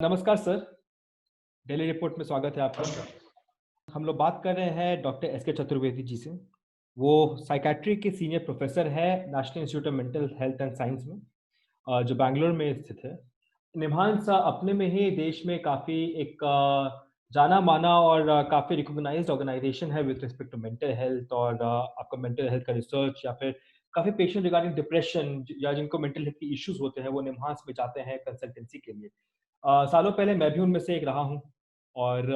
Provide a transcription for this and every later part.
नमस्कार sir, daily report में स्वागत है आपका। हम लोग बात कर रहे हैं डॉक्टर एस के चतुर्वेदी जी से। वो साइकेट्री के सीनियर प्रोफेसर है national institute of mental health and science में, जो बैंगलोर में स्थित है। निम्हांस अपने में ही देश में काफ़ी एक जाना माना और काफ़ी रिकॉग्नाइज्ड ऑर्गेनाइजेशन है with respect to mental health और आपका मेंटल हेल्थ का रिसर्च या फिर काफ़ी पेशेंट रिगार्डिंग डिप्रेशन या जिनको मेंटल हेल्थ के इश्यूज होते हैं वो निम्हांस में जाते हैं कंसल्टेंसी के लिए। सालों पहले मैं भी उनमें से एक रहा हूँ और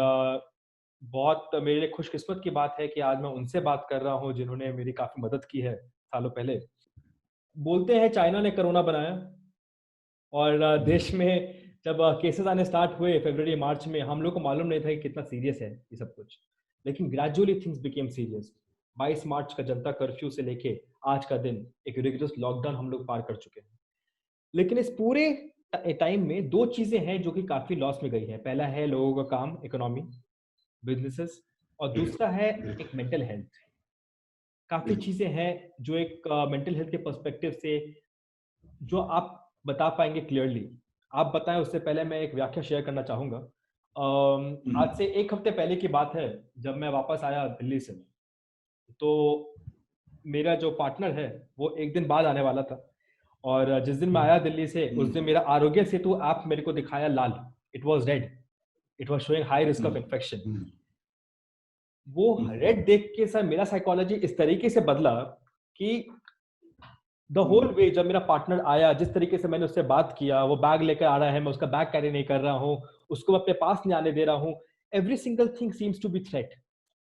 बहुत मेरे लिए खुशकिस्मत की बात है कि आज मैं उनसे बात कर रहा हूँ जिन्होंने मेरी काफ़ी मदद की है सालों पहले। बोलते हैं चाइना ने कोरोना बनाया और देश में जब केसेस आने स्टार्ट हुए फरवरी मार्च में हम लोग को मालूम नहीं था कि कितना सीरियस है ये सब कुछ। लेकिन ग्रेजुअली थिंग्स बिकेम सीरियस। 22 मार्च का जनता कर्फ्यू से लेके आज का दिन एक रिगिडस लॉकडाउन हम लोग पार कर चुके हैं। लेकिन इस पूरे टाइम में 2 चीज़ें हैं जो कि काफ़ी लॉस में गई हैं। पहला है लोगों का काम, इकोनॉमी, बिज़नेसेस और दूसरा है एक मेंटल हेल्थ। काफ़ी चीज़ें हैं जो एक मेंटल हेल्थ के पर्सपेक्टिव से जो आप बता पाएँगे क्लियरली। आप बताएँ उससे पहले मैं एक व्याख्या शेयर करना चाहूँगा। आज से 1 हफ्ते पहले की बात है जब मैं वापस आया दिल्ली से। तो मेरा जो पार्टनर है वो 1 दिन बाद आने वाला था और जिस दिन मैं आया दिल्ली से उस दिन मेरा आरोग्य सेतु ऐप मेरे को दिखाया लाल। It was red. It was showing high risk of infection. वो रेड देख के सर मेरा साइकोलॉजी इस तरीके से बदला कि द होल वे जब मेरा पार्टनर आया, जिस तरीके से मैंने उससे बात किया, वो बैग लेकर आ रहा है, मैं उसका बैग कैरी नहीं कर रहा हूँ, उसको मैं अपने पास नहीं आने दे रहा हूँ, every single thing seems to be threat.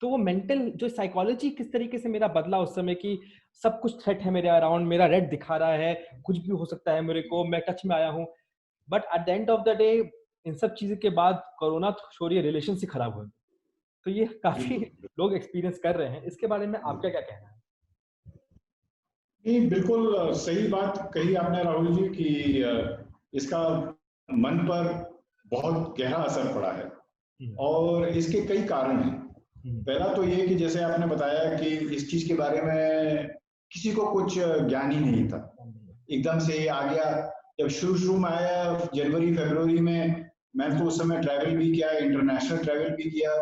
तो वो मेंटल जो साइकोलॉजी किस तरीके से मेरा बदला उस समय कि सब कुछ थ्रेट है मेरे अराउंड, मेरा रेड दिखा रहा है, कुछ भी हो सकता है मेरे को, मैं टच में आया हूँ। But at the end of the day in सब चीज़ों के बाद कोरोना छोड़िए रिलेशन से खराब हुए। तो ये काफ़ी लोग एक्सपीरियंस कर रहे हैं। इसके बारे में आपका क्या कहना है? नहीं, बिल्कुल सही बात कही आपने राहुल जी कि इसका मन पर बहुत गहरा असर पड़ा है हुँ, और इसके कई कारण हैं। हुँ, पहला तो ये कि जैसे आपने बताया कि इस चीज़ के बारे में किसी को कुछ ज्ञान ही नहीं था। एकदम से आ गया। जब शुरू-शुरू में आया जनवरी-फरवरी में, मैंने तो उस समय ट्रैवल भी किया, इंटरनेशनल ट्रैवल भी किया।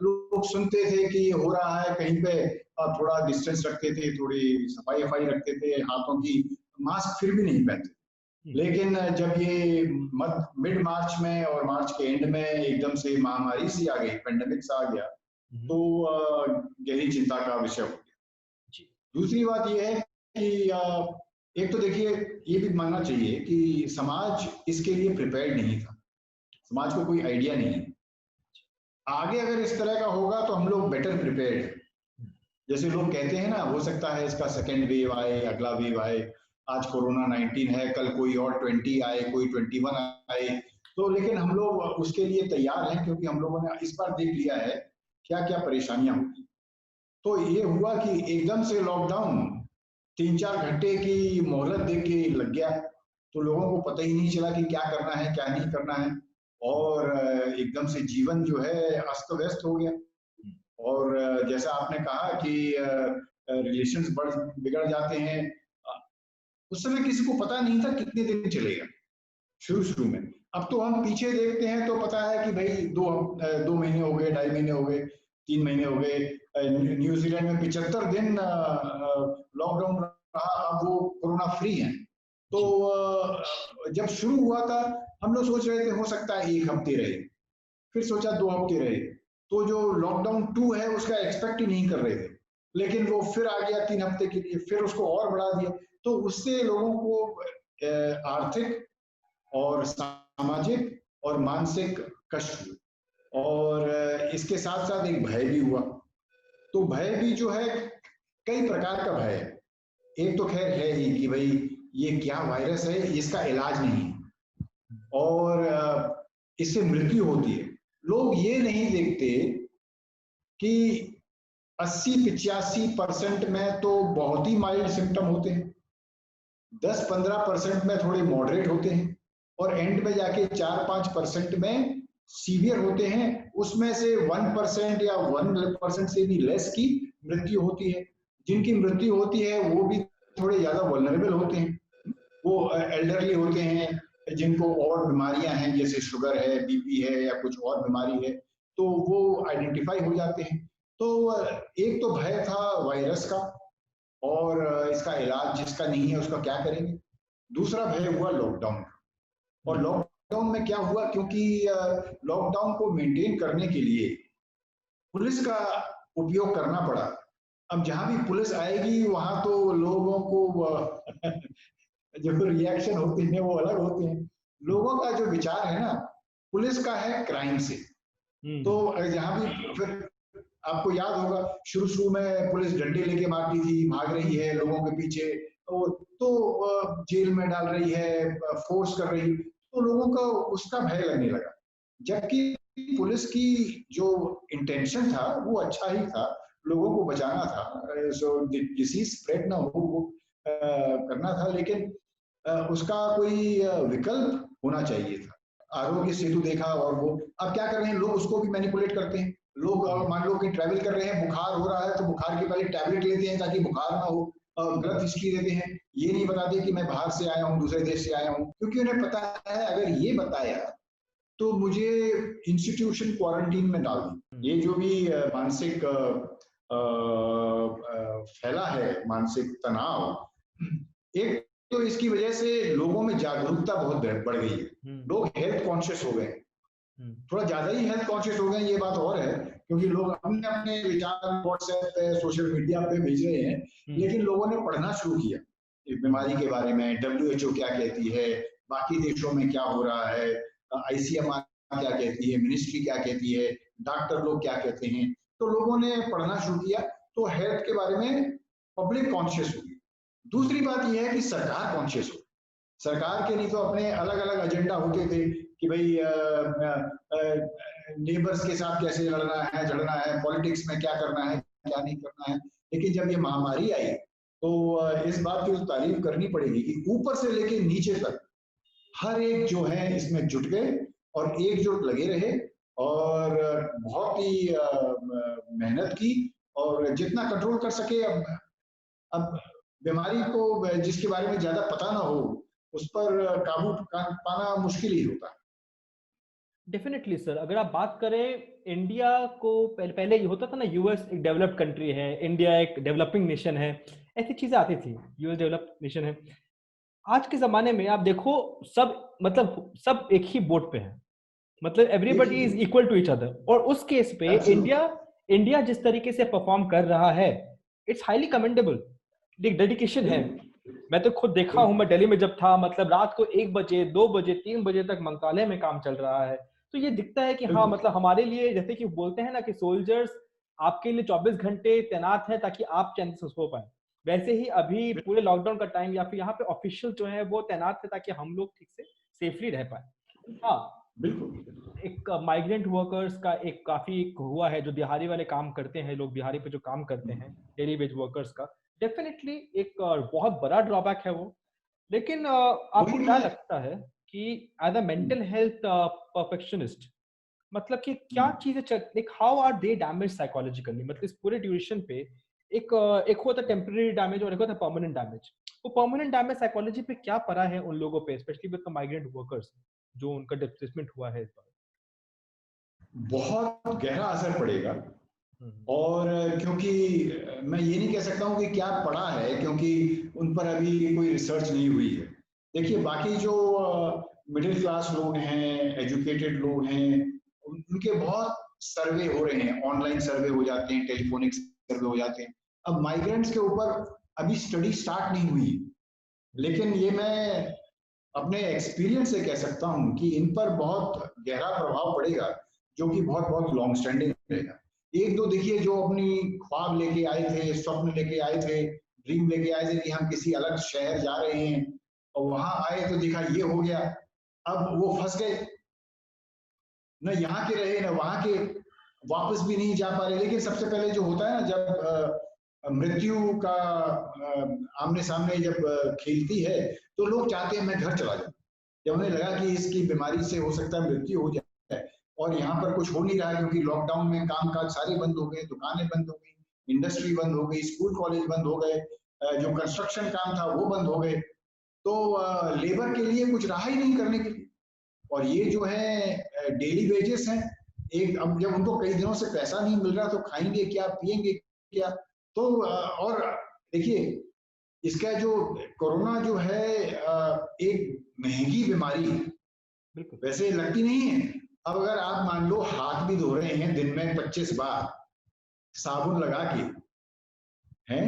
लोग सुनते थे कि हो रहा है कहीं पे, थोड़ा डिस्टेंस रखते थे, थोड़ी सफाई-वफाई रखते थे, हाथों की मास्क फिर भी नहीं पहनते। हुँ, लेकिन जब ये मध मिड मार्च में और मार्च के एंड में एकदम से महामारी सी आ गई, पैंडेमिक सा आ गया, हुँ, तो गहरी चिंता का विषय हो गया। जी। दूसरी बात ये है कि एक तो देखिए ये भी मानना चाहिए कि समाज इसके लिए प्रिपेयर्ड नहीं था। समाज को कोई आइडिया नहीं है। आगे अगर इस तरह का होगा तो हम लोग बेटर प्रिपेयर्ड हैं। जैसे लोग कहते हैं ना, हो सकता है इसका सेकेंड वेव आए, अगला वेव आए। आज कोरोना 19 है, कल कोई और 20 आए, कोई 21 आए। तो लेकिन हम लोग उसके लिए तैयार हैं क्योंकि हम लोगों ने इस बार देख लिया है क्या-क्या परेशानियां होती। तो ये हुआ कि एकदम से लॉकडाउन 3-4 घंटे की मोहलत देके लग गया, तो लोगों को पता ही नहीं चला कि क्या करना है, क्या नहीं करना है और एकदम से जीवन जो है अस्त-व्यस्त हो गया। और जैसा आपने कहा कि रिलेशंस बिगड़ जाते हैं। अ, उस समय किसी को पता नहीं था कितने दिन चलेगा, शुरू-शुरू में। अब तो हम पीछे देखते हैं तो पता है कि भई 2 महीने हो गए, 2.5 महीने हो गए, 3 महीने हो गए। न्यूज़ीलैंड में 75 दिन लॉकडाउन रहा, अब वो कोरोना फ्री हैं। तो जी, जब शुरू हुआ था, हम लोग सोच रहे थे हो सकता है 1 हफ्ते रहे, फिर सोचा 2 हफ्ते रहे। तो जो लॉकडाउन 2 है उसका एक्सपेक्ट ही नहीं कर रहे थे। लेकिन वो फिर आ गया 3 हफ्ते के लिए, फिर उसको और बढ़ा दिया। तो उससे लोगों को आर्थिक और सामाजिक और मानसिक कष्ट हुए और इसके साथ-साथ एक भय भी हुआ। तो भय भी जो है कई प्रकार का भय है। एक तो ख़ैर है ही कि भई ये क्या वायरस है, इसका इलाज नहीं है और इससे मृत्यु होती है। लोग ये नहीं देखते कि 80-85% में तो बहुत ही माइल्ड सिम्पटम होते हैं। 10-15% में थोड़े मॉडरेट होते हैं और एंड में जाके 4-5% में सीवियर होते हैं। उसमें से 1% या 1% से भी लेस की मृत्यु होती है। जिनकी मृत्यु होती है वो भी थोड़े ज़्यादा वल्नरेबल होते हैं। वो एल्डरली होते हैं जिनको और बीमारियां हैं, जैसे शुगर है, बीपी है या कुछ और बीमारी है, तो वो आइडेंटिफाई हो जाते हैं। तो एक तो भय था वायरस का, और इसका इलाज जिसका नहीं है उसका क्या करेंगे। दूसरा भय हुआ लॉकडाउन का। और लॉकडाउन में क्या हुआ, क्योंकि लॉकडाउन को मेंटेन करने के लिए पुलिस का उपयोग करना पड़ा। अब जहां भी पुलिस आएगी वहां तो लोगों को जो रिएक्शन होते हैं वो अलग होते हैं। लोगों का जो विचार है ना, पुलिस का है क्राइम से। तो जहां भी फिर आपको याद होगा, शुरू शुरू में पुलिस डंडे लेके मारती थी, भाग रही है लोगों के पीछे, तो जेल में डाल रही है, फोर्स कर रही, तो लोगों का उसका भय लगने लगा। जबकि पुलिस की जो इंटेंशन था वो अच्छा ही था, लोगों को बचाना था, सो डिसीज स्प्रेड ना हो वो करना था, लेकिन उसका कोई विकल्प होना चाहिए था। आरोग्य सेतु देखा, और वो अब क्या कर रहे हैं लोग, उसको भी मैनिपुलेट करते हैं। लोग मान लो कि ट्रैवल कर रहे हैं, बुखार हो रहा है तो बुखार की पहले टैबलेट लेते हैं ताकि बुखार ना हो, गलत हिस्ट्री देते हैं, ये नहीं बताते कि मैं बाहर से आया हूँ, दूसरे देश से आया हूँ, क्योंकि उन्हें पता है अगर ये बताया तो मुझे इंस्टीट्यूशन क्वारंटीन में डाल दी। ये जो भी मानसिक फैला है, मानसिक तनाव, एक तो इसकी वजह से लोगों में जागरूकता बहुत बढ़ गई है। लोग हेल्थ कॉन्शियस हो गए, थोड़ा ज्यादा ही हेल्थ कॉन्शियस हो गए, ये बात और है, क्योंकि लोग अपने अपने विचार व्हाट्सएप पे, सोशल मीडिया पे भेज रहे हैं, लेकिन लोगों ने पढ़ना शुरू किया इस बीमारी के बारे में। WHO क्या कहती है, बाकी देशों में क्या हो रहा है, ICMR क्या कहती है, मिनिस्ट्री क्या कहती है, डॉक्टर लोग क्या कहते हैं, तो लोगों ने पढ़ना शुरू किया, तो हेल्थ के बारे में पब्लिक कॉन्शियस होगी। दूसरी बात यह है कि सरकार कॉन्शियस हो। सरकार के नहीं तो अपने अलग अलग एजेंडा होते थे कि भाई नेबर्स के साथ कैसे लड़ना है, पॉलिटिक्स में क्या करना है, क्या नहीं करना है। लेकिन जब ये महामारी आई तो इस बात की तो तारीफ करनी पड़ेगी कि ऊपर से लेके नीचे तक हर एक जो है इसमें जुट गए और एकजुट लगे रहे, और बहुत ही मेहनत की, और जितना कंट्रोल कर सके। अब बीमारी को जिसके बारे में ज्यादा पता ना हो उस पर काबू पाना मुश्किल ही होता है। डेफिनेटली सर, अगर आप बात करें इंडिया को, पहले ये होता था ना, यूएस एक डेवलप्ड कंट्री है, इंडिया एक डेवलपिंग नेशन है, ऐसी चीजें आती थी, यूएस डेवलप्ड नेशन है। आज के जमाने में आप देखो, सब मतलब सब एक ही बोट पे है, मतलब everybody is equal to each other. और उस केस पे इंडिया जिस तरीके से परफॉर्म कर रहा है, इट्स हाईली कमेंडेबल, डेडिकेशन है। मैं तो खुद देखा हूं, मैं दिल्ली में जब था, मतलब रात को 1 बजे 2 बजे 3 बजे तक मंत्रालय में काम चल रहा है। तो ये दिखता है कि हाँ, मतलब हमारे लिए, जैसे कि बोलते हैं ना कि सोल्जर्स आपके लिए 24 घंटे तैनात है ताकि आप चैन से सो पाए, वैसे ही अभी पूरे लॉकडाउन का टाइम या फिर यहाँ पे ऑफिशियल जो है वो तैनात है ताकि हम लोग ठीक से सेफली रह पाए। हाँ, बिल्कुल। एक माइग्रेंट वर्कर्स का एक काफी हुआ है, जो दिहाड़ी वाले काम करते हैं, लोग दिहाड़ी पे जो काम करते हैं, डेली वेज वर्कर्स का डेफिनेटली एक बहुत बड़ा ड्रॉबैक है वो। लेकिन आपको क्या लगता है कि as a mental health perfectionist, मतलब कि क्या चीजें like how are they damage psychologically, मतलब इस पूरे ड्यूरेशन पे एक होता है टेम्पररी डैमेज और एक होता है परमानेंट डैमेज। वो परमानेंट डैमेज साइकोलॉजी पे क्या पड़ा है उन लोगों पे, specially with the migrant workers जो उनका डिस्प्लेसमेंट हुआ है इस बार? बहुत गहरा असर पड़ेगा। और क्योंकि मैं ये नहीं कह सकता हूँ कि क्या पड़ा है, क्योंकि उन पर अभी कोई रिसर्च नहीं हुई है। देखिए, बाकी जो मिडिल क्लास लोग हैं, एजुकेटेड लोग हैं, उनके बहुत सर्वे हो रहे हैं, ऑनलाइन सर्वे हो जाते हैं, टेलीफोनिक सर्वे हो जाते हैं। अब माइग्रेंट्स के ऊपर अभी स्टडी स्टार्ट नहीं हुई, लेकिन ये मैं अपने एक्सपीरियंस से कह सकता हूँ कि इन पर बहुत गहरा प्रभाव पड़ेगा, जो कि बहुत बहुत लॉन्ग स्टैंडिंग रहेगा। एक दो देखिए जो अपनी ख्वाब लेके आए थे, स्वप्न लेके आए थे, ड्रीम लेके आए थे कि हम किसी अलग शहर जा रहे हैं, और वहां आए तो देखा ये हो गया, अब वो फंस गए, न यहाँ के रहे न वहां के, वापस भी नहीं जा पा रहे। लेकिन सबसे पहले जो होता है ना, जब मृत्यु का आमने सामने जब खेलती है, तो लोग चाहते हैं मैं घर चला जाऊं। जब उन्हें लगा कि इसकी बीमारी से हो सकता है मृत्यु हो जाए, और यहाँ पर कुछ हो नहीं रहा है क्योंकि लॉकडाउन में काम काज सारे बंद हो गए, दुकानें बंद हो गई, इंडस्ट्री बंद हो गई, स्कूल कॉलेज बंद हो गए, जो कंस्ट्रक्शन काम था वो बंद हो गए, तो लेबर के लिए कुछ रहा ही नहीं करने के लिए। और ये जो है डेली वेजेस हैं, एक अब जब उनको कई दिनों से पैसा नहीं मिल रहा तो खाएंगे क्या, पिएंगे क्या? तो और देखिए, इसका जो कोरोना जो है एक महंगी बीमारी है, वैसे लगती नहीं है। अब अगर आप मान लो हाथ भी धो रहे हैं दिन में 25 बार साबुन लगा के, हैं,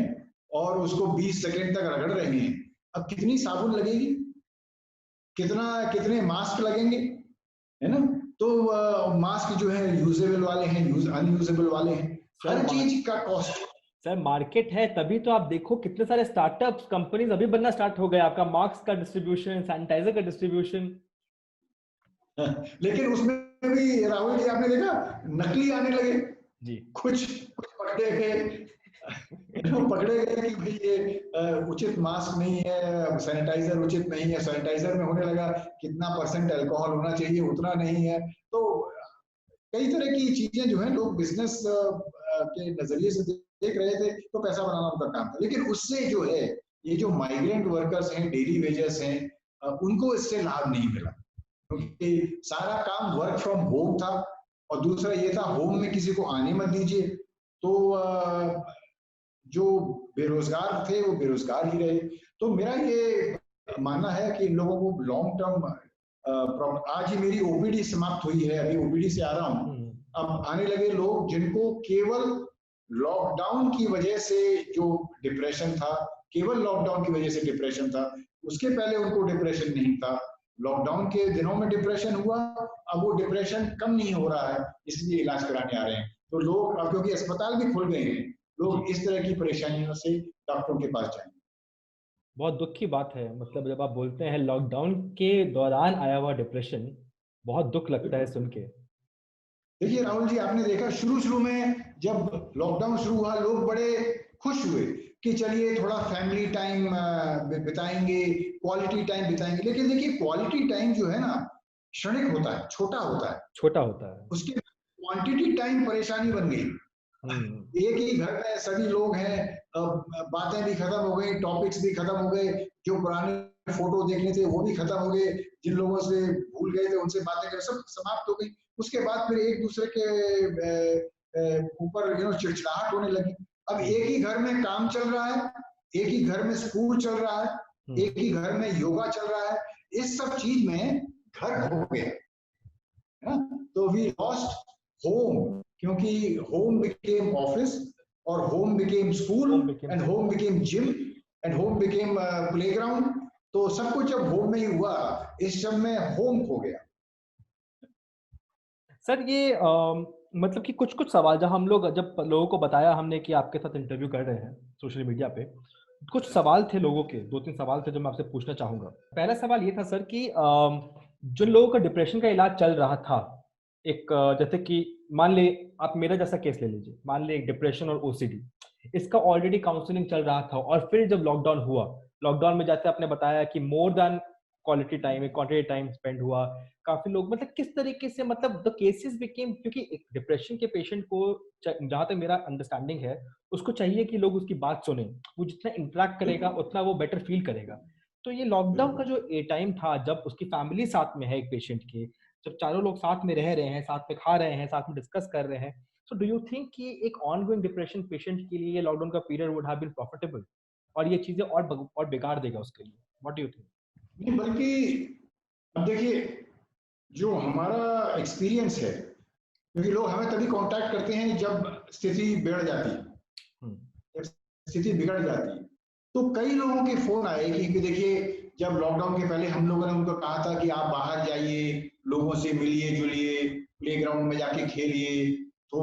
और उसको 20 सेकंड तक रगड़ रहे हैं, अब कितनी साबुन लगेगी, कितने मास्क लगेंगे, है ना? तो मास्क जो है यूजेबल वाले हैं, अनयूजेबल वाले हैं, हर चीज का कॉस्ट। सर मार्केट है तभी तो आप देखो कितने सारे स्टार्टअप्स कंपनीज अभी बनना स्टार्ट हो गए, आपका मास्क का डिस्ट्रीब्यूशन, सैनिटाइजर का डिस्ट्रीब्यूशन। लेकिन उसमें भी राहुल जी आपने देखा नकली आने लगे जी, कुछ पकड़े गए पकड़े गए कि भाई ये उचित मास्क नहीं है, सैनिटाइजर उचित नहीं है, सैनिटाइजर में होने लगा कितना % अल्कोहल होना चाहिए उतना नहीं है। तो कई तरह की चीजें जो है लोग बिजनेस के नजरिए से देख रहे थे, तो पैसा बनाना उनका काम था। लेकिन उससे जो है ये जो माइग्रेंट वर्कर्स हैं, डेली वेजर्स हैं, उनको इससे लाभ नहीं मिला, क्योंकि सारा काम वर्क फ्रॉम होम था, और दूसरा ये था होम में किसी को आने मत दीजिए। तो जो बेरोजगार थे वो बेरोजगार ही रहे। तो मेरा ये मानना है कि इन लोगों को लॉन्ग टर्म आज ही मेरी ओपीडी समाप्त हुई है, अभी ओपीडी से आ रहा हूँ। अब आने लगे लोग जिनको केवल लॉकडाउन की वजह से जो डिप्रेशन था, केवल लॉकडाउन की वजह से डिप्रेशन था, उसके पहले उनको डिप्रेशन नहीं था। लॉकडाउन के दिनों में डिप्रेशन हुआ, अब वो डिप्रेशन कम नहीं हो रहा है, इसलिए इलाज कराने आ रहे हैं। तो लोग अब क्योंकि अस्पताल भी खुल गए हैं, लोग इस तरह की परेशानियों से डॉक्टरों के पास जाएंगे। बहुत दुख की बात है, मतलब जब आप बोलते हैं लॉकडाउन के दौरान आया हुआ डिप्रेशन, बहुत दुख लगता है सुन के। देखिए राहुल जी, आपने देखा शुरू में जब लॉकडाउन शुरू हुआ लोग बड़े खुश हुए कि चलिए थोड़ा फैमिली टाइम बिताएंगे, क्वालिटी टाइम बिताएंगे। लेकिन देखिए क्वालिटी टाइम जो है ना क्षणिक होता है, छोटा होता है, उसके क्वांटिटी टाइम परेशानी बन गई। एक ही घर में सभी लोग हैं, बातें भी खत्म हो गई, टॉपिक्स भी खत्म हो गए, जो पुराने फोटो देखने थे वो भी खत्म हो गए, जिन लोगों से भूल गए थे उनसे बातें कर सब समाप्त हो गई। उसके बाद फिर एक दूसरे के ऊपर चिड़चिड़ाहट होने लगी। अब एक ही घर में काम चल रहा है, एक ही घर में स्कूल चल रहा है, एक ही घर में योगा चल रहा है, इस सब चीज में घर हो गया। तो वी लॉस्ट होम, क्योंकि होम बिकेम ऑफिस, और home became school, and home became gym, and home became playground. तो सब कुछ जब होम में ही हुआ, इस सब में होम खो गया। सर ये मतलब कि कुछ सवाल जब हम लोग जब लोगों को बताया हमने कि आपके साथ इंटरव्यू कर रहे हैं सोशल मीडिया पे, कुछ सवाल थे लोगों के, 2-3 सवाल थे जो मैं आपसे पूछना चाहूंगा। पहला सवाल ये था सर कि जिन लोगों का डिप्रेशन का इलाज चल रहा था, एक जैसे कि मान ले आप मेरा जैसा केस ले लीजिए, मान ले एक डिप्रेशन और ओसीडी, इसका ऑलरेडी काउंसलिंग चल रहा था, और फिर जब लॉकडाउन हुआ, लॉकडाउन में जैसे आपने बताया कि more than quality time, quantity time spend हुआ, काफी लोग मतलब किस तरीके से मतलब द केसेस बिकेम, क्योंकि एक डिप्रेशन के पेशेंट को जहां तक मेरा अंडरस्टैंडिंग है उसको चाहिए कि लोग उसकी बात सुने, वो जितना इंटरेक्ट करेगा उतना वो बेटर फील करेगा। तो ये लॉकडाउन का जो ए टाइम था जब उसकी फैमिली साथ में है एक पेशेंट के, जब चारों लोग साथ में रह रहे हैं, साथ में खा रहे हैं, साथ में डिस्कस कर रहे हैं, सो डू यू थिंक कि एक ऑनगोइंग डिप्रेशन पेशेंट के लिए लॉकडाउन का period would have been profitable, और ये चीजें और बिगाड़ देगा उसके लिए? What do you think? नहीं, बल्कि अब देखिए जो हमारा एक्सपीरियंस है, क्योंकि लोग हमें तभी कांटेक्ट करते हैं जब स्थिति बिगड़ जाती है, जब स्थिति बिगड़ जाती है। तो कई लोगों के फोन आए कि देखिए जब लॉकडाउन के पहले हम लोगों ने उनको कहा था कि आप बाहर जाइए, लोगों से मिलिए जुलिए, प्लेग्राउंड में जाके खेलिए, तो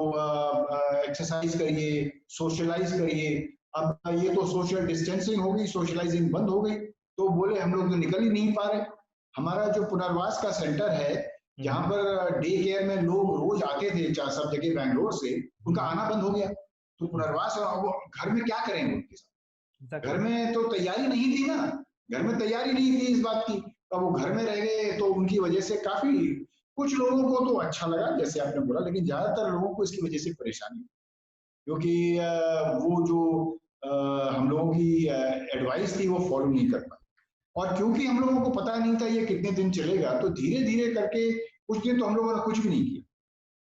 एक्सरसाइज करिए, सोशलाइज करिए। अब ये तो सोशल डिस्टेंसिंग होगी, सोशलाइजिंग बंद हो गई, तो बोले हम लोग तो निकल ही नहीं पा रहे। हमारा जो पुनर्वास का सेंटर है, जहाँ पर डे केयर में लोग रोज आते थे सब जगह बैंगलोर से, उनका आना बंद हो गया। तो पुनर्वास वो घर में क्या करेंगे उनके साथ? घर में तो तैयारी नहीं थी ना, घर में तैयारी नहीं थी इस बात की, अब वो घर में रह गए। तो उनकी वजह से काफी कुछ लोगों को तो अच्छा लगा जैसे आपने बोला, लेकिन ज्यादातर लोगों को इसकी वजह से परेशानी, क्योंकि वो जो हम लोगों की एडवाइस थी वो फॉलो नहीं कर पाए। और क्योंकि हम लोगों को पता नहीं था ये कितने दिन चलेगा, तो धीरे धीरे करके कुछ दिन तो हम लोगों ने कुछ भी नहीं किया।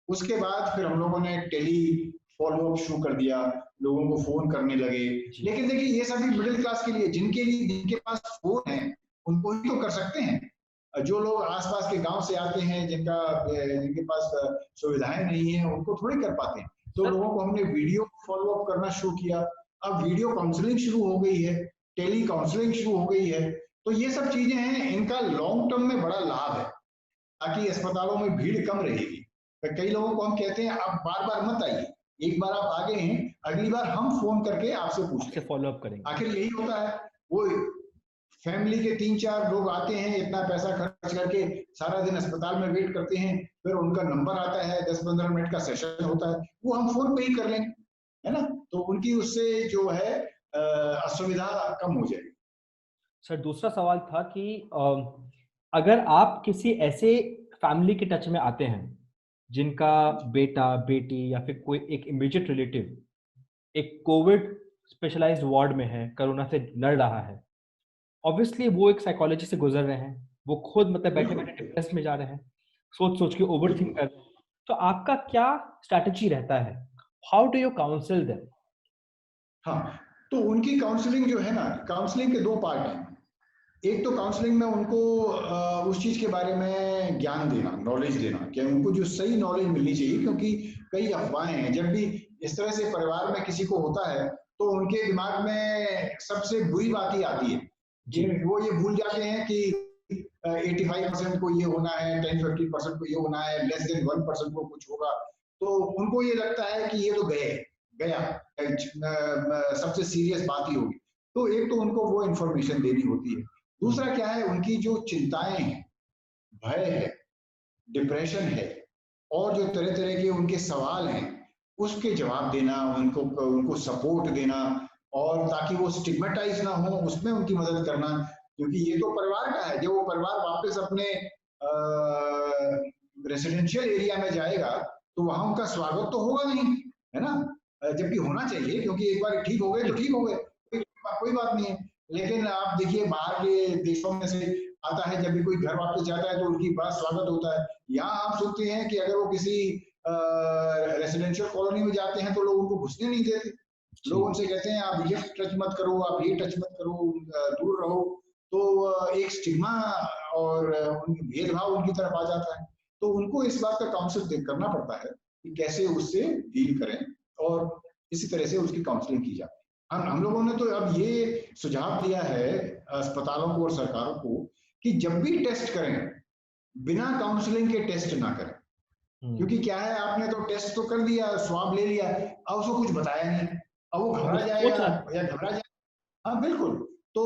उसके बाद फिर हम लोगों ने टेली फॉलो अप शुरू कर दिया, लोगों को फोन करने लगे। लेकिन देखिए ये सभी मिडिल क्लास के लिए, जिनके पास फोन है उनको ही तो कर सकते हैं। जो लोग आसपास के गांव से आते हैं, जिनके पास सुविधाएं नहीं है, उनको थोड़ी कर पाते हैं। तो लोगों को हमने वीडियो फॉलो अप करना शुरू किया। अब वीडियो काउंसलिंग शुरू हो गई है, टेली काउंसलिंग शुरू हो गई है। तो ये सब चीजें हैं, इनका लॉन्ग टर्म में बड़ा लाभ है, ताकि अस्पतालों में भीड़ कम रहेगी। कई लोगों को हम कहते हैं आप बार बार मत आइए, एक बार आप आ गए हैं, अगली बार हम फोन करके आपसे पूछते हैं, फॉलो अप करेंगे। आखिर यही होता है। वो फैमिली के 3-4 लोग आते हैं, इतना पैसा खर्च करके सारा दिन अस्पताल में वेट करते हैं, फिर उनका नंबर आता है, 10-15 मिनट का सेशन होता है, वो हम फोन पे ही कर लेंगे, है ना। तो उनकी उससे जो है असुविधा कम हो जाएगी। सर दूसरा सवाल था कि अगर आप किसी ऐसे फैमिली के टच में आते हैं जिनका बेटा बेटी या फिर कोई एक इमीडिएट रिलेटिव एक कोविड स्पेशलाइज्ड वार्ड में है, कोरोना से लड़ रहा है, ऑब्वियसली वो एक साइकोलॉजी से गुजर रहे हैं, वो खुद मतलब बैठे बैठे डिप्रेस में जा रहे हैं, सोच सोच के ओवर थिंक कर रहे हैं, तो आपका क्या स्ट्रैटेजी रहता है? How do you council them? हाँ, तो उनकी काउंसलिंग जो है ना, काउंसलिंग के 2 पार्ट हैं। एक तो काउंसलिंग में उनको उस चीज के बारे में ज्ञान देना, नॉलेज देना, कि उनको जो सही नॉलेज मिलनी चाहिए, क्योंकि कई अफवाहें हैं। जब भी इस तरह से परिवार में किसी को होता है तो उनके दिमाग में सबसे बुरी बात ही आती है कि वो ये भूल जाते हैं कि 85% को ये होना है, 10-15% को ये होना है, लेस देन 1% को कुछ होगा। तो उनको ये लगता है कि ये तो गया सबसे सीरियस बात ही होगी। तो एक तो उनको वो इंफॉर्मेशन देनी होती है। दूसरा क्या है, उनकी जो चिंताएं हैं, भय है, डिप्रेशन है, और जो तरह तरह के उनके सवाल हैं, उसके जवाब देना, उनको सपोर्ट देना, और ताकि वो स्टिग्मेटाइज ना हो, उसमें उनकी मदद करना। क्योंकि ये तो परिवार का है, जब वो परिवार वापस अपने रेसिडेंशियल एरिया में जाएगा तो वहां उनका स्वागत तो होगा नहीं, है ना। जबकि होना चाहिए, क्योंकि एक बार ठीक हो गए तो ठीक हो गए, कोई बात नहीं है। लेकिन आप देखिए बाहर के देशों में से आता है, जब भी कोई घर वापस जाता है तो उनकी बड़ा स्वागत होता है। यहाँ आप सुनते हैं कि अगर वो किसी रेसिडेंशियल कॉलोनी में जाते हैं तो लोग उनको घुसने नहीं देते। लोग उनसे कहते हैं आप ये टच मत करो, आप ये टच मत करो, दूर रहो। तो एक स्टिग्मा और भेदभाव उनकी तरफ आ जाता है। तो उनको इस बात का काउंसिल करना पड़ता है कि कैसे उससे डील करें, और इसी तरह से उसकी काउंसलिंग की जाए। हम लोगों ने तो अब ये सुझाव दिया है अस्पतालों को और सरकारों को कि जब भी टेस्ट करें, बिना काउंसलिंग के टेस्ट ना करें। क्योंकि क्या है, आपने तो टेस्ट तो कर दिया, स्वाब ले लिया, अब उसको कुछ बताया नहीं, अब वो घबरा जाएगा या घबरा जाएगा। हाँ बिल्कुल। तो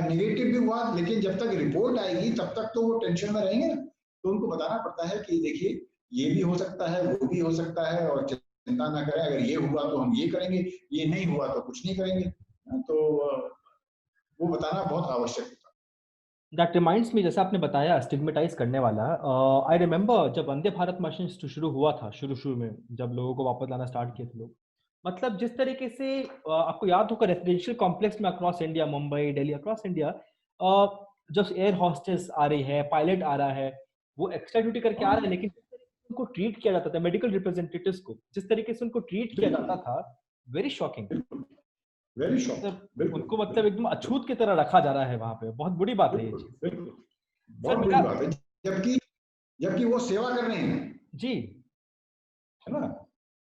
नेगेटिव भी हुआ, लेकिन जब तक रिपोर्ट आएगी तब तक तो वो टेंशन में रहेंगे ना। तो उनको बताना पड़ता है कि देखिए ये भी हो सकता है, वो भी हो सकता है, और चिंता ना करें, अगर ये हुआ तो हम ये करेंगे, ये नहीं हुआ तो कुछ नहीं करेंगे। तो वो बताना बहुत आवश्यक है। दैट रिमाइंड्स मी, जैसा आपने बताया स्टिग्मेटाइज करने वाला, आई रिमेम्बर जब वंदे भारत मिशन शुरू हुआ था, शुरू में जब लोगों को वापस लाना स्टार्ट किए थे लोग, मतलब जिस तरीके से आपको याद होगा रेसिडेंशियल कॉम्प्लेक्स में across India, Mumbai Delhi across India, जब एयर हॉस्टेस आ रही है, पायलट आ रहा है, वो एक्स्ट्रा ड्यूटी करके आ रहे हैं, लेकिन उनको ट्रीट किया जाता था, मेडिकल रिप्रेजेंटेटिव्स को जिस तरीके से उनको ट्रीट किया जाता था, वेरी शॉकिंग। वेरी शॉकिंग, उनको मतलब एकदम अछूत की तरह रखा जा रहा है वहां पे, बहुत बुरी बात है ये चीज। बहुत बुरी बात है, जबकि वो सेवा कर रहे हैं जी, है ना।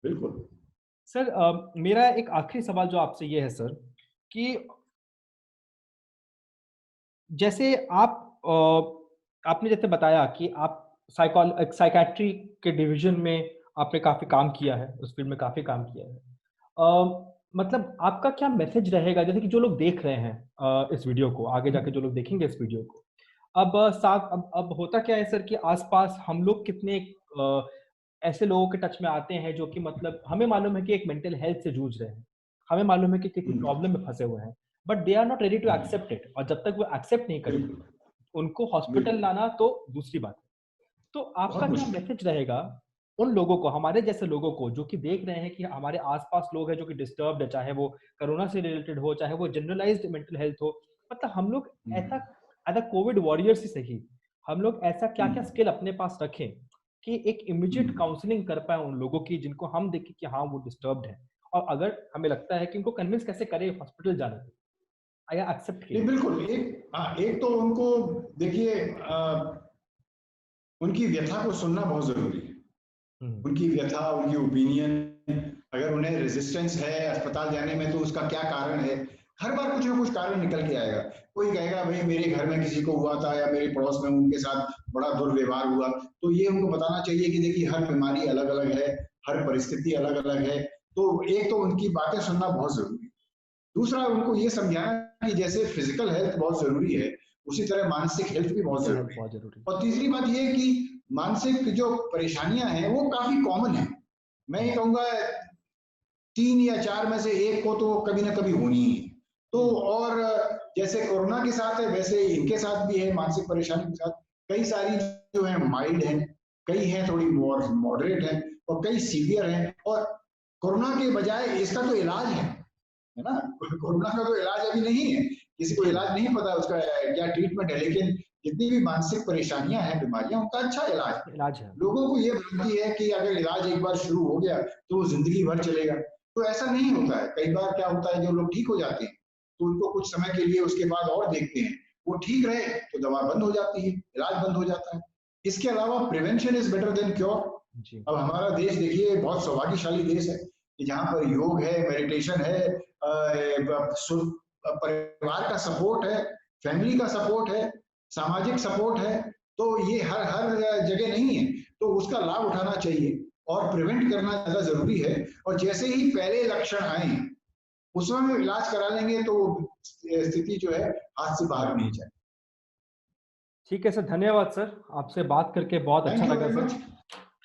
बिल्कुल सर मेरा एक आखिरी सवाल जो आपसे ये है सर, कि जैसे आपने जैसे बताया कि आप साइकेट्री के डिवीजन में आपने काफी काम किया है, उस फील्ड में काफी काम किया है, मतलब आपका क्या मैसेज रहेगा, जैसे कि जो लोग देख रहे हैं इस वीडियो को, आगे जाके जो लोग देखेंगे इस वीडियो को, अब होता क्या है सर कि आसपास हम लोग कितने ऐसे लोगों के टच में आते हैं जो कि मतलब हमें मालूम है कि एक मेंटल हेल्थ से जूझ रहे हैं, हमें मालूम है कि किसी प्रॉब्लम में फंसे हुए हैं, but they are not ready to accept it, और जब तक वो एक्सेप्ट नहीं करेंगे उनको हॉस्पिटल लाना तो दूसरी बात है। तो आपका क्या मैसेज रहेगा उन लोगों को, हमारे जैसे लोगों को जो कि देख रहे हैं कि हमारे आसपास लोग हैं जो कि डिस्टर्ब्ड है, चाहे वो कोरोना से रिलेटेड हो, चाहे वो जनरलाइज्ड मेंटल हेल्थ हो, मतलब हम लोग ऐसा एज अ कोविड वॉरियर्स ही सही, हम लोग ऐसा क्या क्या स्किल अपने पास रखें कि एक इमीडिएट काउंसलिंग कर पाए उन लोगों की जिनको हम देखें कि हाँ वो डिस्टर्ब्ड है, और अगर हमें लगता है कि उनको कन्विंस कैसे करें हॉस्पिटल जाने के या एक्सेप्ट के नहीं, लिए। बिल्कुल। एक तो उनको देखिए, उनकी व्यथा को सुनना बहुत जरूरी है। उनकी व्यथा, उनकी ओपिनियन, अगर उन्हें रेजिस्टेंस है अस्पताल जाने में तो उसका क्या कारण है। हर बार कुछ ना कुछ कारण निकल के आएगा। कोई कहेगा भाई मेरे घर में किसी को हुआ था या मेरे पड़ोस में उनके साथ बड़ा दुर्व्यवहार हुआ, तो ये उनको बताना चाहिए कि देखिए हर बीमारी अलग अलग है, हर परिस्थिति अलग अलग है। तो एक तो उनकी बातें सुनना बहुत जरूरी है। दूसरा, उनको ये समझाना कि जैसे फिजिकल हेल्थ बहुत जरूरी है, उसी तरह मानसिक हेल्थ भी बहुत जरूरी है। बहुत जरूरी। और तीसरी बात ये कि मानसिक जो परेशानियां हैं वो काफी कॉमन है। मैं ये कहूंगा 3 या 4 में से एक को तो कभी ना कभी होनी ही है। तो और जैसे कोरोना के साथ है वैसे इनके साथ भी है, मानसिक परेशानी के साथ कई सारी जो है माइल्ड है, कई हैं थोड़ी मॉडरेट है, और कई सीवियर हैं। और कोरोना के बजाय इसका तो इलाज है ना। कोरोना का तो इलाज अभी नहीं है, किसी को इलाज नहीं पता उसका क्या ट्रीटमेंट है, लेकिन जितनी भी मानसिक परेशानियां हैं, बीमारियां, उनका अच्छा इलाज है। लोगों को ये भ्रांति है कि अगर इलाज एक बार शुरू हो गया तो वो जिंदगी भर चलेगा, तो ऐसा नहीं होता है। कई बार क्या होता है, जो लोग ठीक हो जाते हैं तो उनको कुछ समय के लिए उसके बाद और देखते हैं, वो ठीक रहे तो दवा बंद हो जाती है, इलाज बंद हो जाता है। इसके अलावा prevention is better than cure. अब हमारा देश देखिए बहुत सौभाग्यशाली देश है कि जहाँ पर योग है, मेडिटेशन है, परिवार का सपोर्ट है, फैमिली का सपोर्ट है, सामाजिक सपोर्ट है। तो ये हर हर जगह नहीं है, तो उसका लाभ उठाना चाहिए और प्रिवेंट करना ज्यादा जरूरी है। और जैसे ही पहले लक्षण आए उस समय इलाज करा लेंगे तो स्थिति जो है हाथ से बाहर नहीं जाए। ठीक है सर, धन्यवाद सर, आपसे बात करके बहुत अच्छा लगा सर,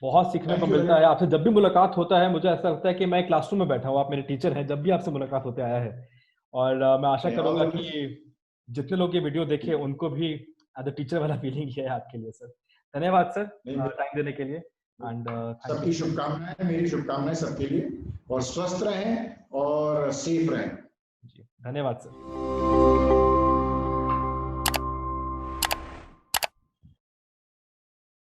बहुत सीखने को Thank you मिलता है आपसे। जब भी मुलाकात होता है मुझे ऐसा लगता है कि मैं क्लासरूम में बैठा हूँ, आप मेरे टीचर हैं, जब भी आपसे मुलाकात होते आया है। और मैं आशा करूंगा कि जितने लोग ये वीडियो देखे उनको भी एज अ टीचर वाला फीलिंग है आपके लिए सर। धन्यवाद सर टाइम देने के लिए। एंड सबकी शुभकामनाएं, मेरी शुभकामनाएं सबके लिए, और स्वस्थ रहें और सेफ रहें। जी धन्यवाद सर।